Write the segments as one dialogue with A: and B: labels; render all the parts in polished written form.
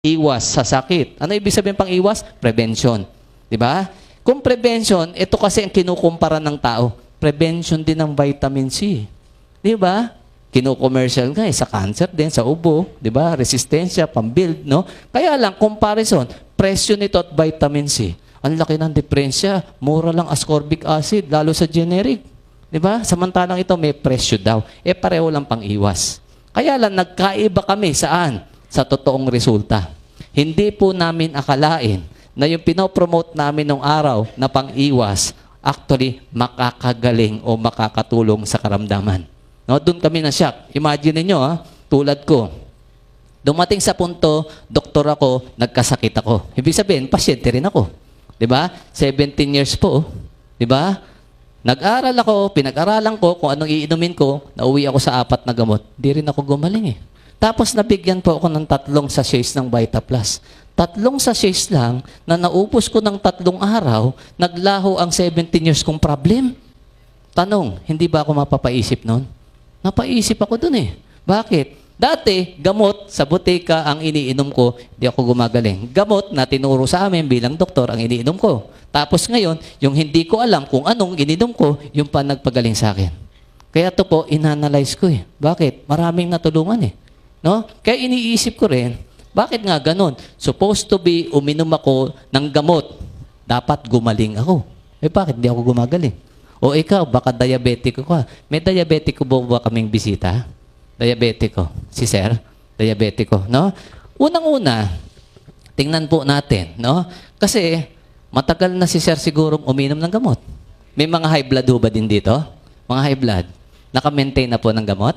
A: iwas sa sakit. Ano ibig sabihin pang iwas? Prevention. Di ba? Kung prevention, ito kasi ang kinukumpara ng tao. Prevention din ng vitamin C. Di ba? Kino-commercial nga sa cancer din, sa ubo, di ba? Resistensya, pambuild, no? Kaya lang, comparison, presyo nito at vitamin C. Ang laki ng diferensya. Mura lang ascorbic acid, lalo sa generic. Di ba? Samantalang ito may presyo daw. Pareho lang pang iwas. Kaya lang, nagkaiba kami saan? Sa totoong resulta. Hindi po namin akalain na yung pinopromote namin nung araw na pang-iwas, actually, makakagaling o makakatulong sa karamdaman. No, doon kami na-shock. Imagine niyo, tulad ko, dumating sa punto, doktor ako, nagkasakit ako. Ibig sabihin, pasyente rin ako. Di ba? 17 years po. Di ba? Nag-aral ako, pinag-aralan ko kung anong iinumin ko, nauwi ako sa 4 na gamot. Di rin ako gumaling eh. Tapos nabigyan po ako ng 3 sachets ng Vita Plus. 3 sachets lang na naubos ko ng 3 araw, naglaho ang 17 years kong problem. Tanong, hindi ba ako mapapaisip noon? Napaisip ako dun eh. Bakit? Dati, gamot sa butika ang iniinom ko, hindi ako gumagaling. Gamot na tinuro sa amin bilang doktor ang iniinom ko. Tapos ngayon, yung hindi ko alam kung anong ininom ko, yung pa nagpagaling sa akin. Kaya ito po, inanalyze ko eh. Bakit? Maraming natulungan eh. No? Kaya iniisip ko rin, bakit nga ganon? Supposed to be, uminom ako ng gamot. Dapat gumaling ako. Bakit di ako gumagaling? O ikaw, baka diabetiko ka. May diabetiko ba kaming bisita? Diabetiko. Si Sir? Diabetiko. No? Unang-una, tingnan po natin. No? Kasi, matagal na si Sir siguro uminom ng gamot. May mga high blood ba din dito? Mga high blood. Naka-maintain na po ng gamot?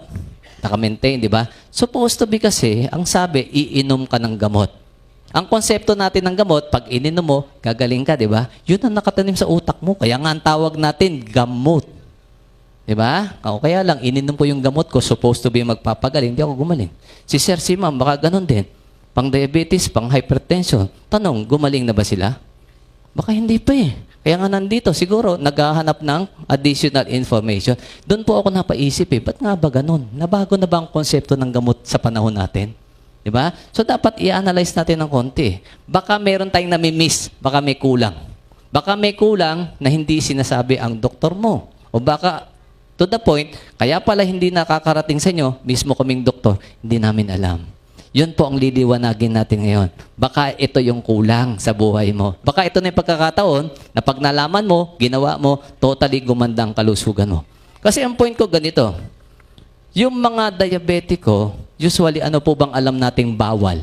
A: Naka-maintain, di ba? Supposed to be kasi, ang sabi, iinom ka ng gamot. Ang konsepto natin ng gamot, pag ininom mo, gagaling ka, di ba? Yun ang nakatanim sa utak mo. Kaya nga ang tawag natin, gamot. Di ba? O kaya lang, ininom ko yung gamot ko, supposed to be magpapagaling, hindi ako gumaling. Si Sir, si Ma'am, baka ganun din. Pang diabetes, pang hypertension. Tanong, gumaling na ba sila? Baka hindi pa eh. Kaya nga nandito, siguro, naghahanap ng additional information. Doon po ako napaisip eh, ba't nga ba ganun? Nabago na ba ang konsepto ng gamot sa panahon natin? Diba? So, dapat i-analyze natin ng konti. Baka meron tayong nami-miss, baka may kulang. Baka may kulang na hindi sinasabi ang doktor mo. O baka, to the point, kaya pala hindi nakakarating sa inyo, mismo kaming doktor, hindi namin alam. Yun po ang liliwanagin natin ngayon. Baka ito yung kulang sa buhay mo. Baka ito na yung pagkakataon na pag nalaman mo, ginawa mo, totally gumanda ang kalusugan mo. Kasi ang point ko ganito, yung mga diabetiko, usually ano po bang alam nating bawal?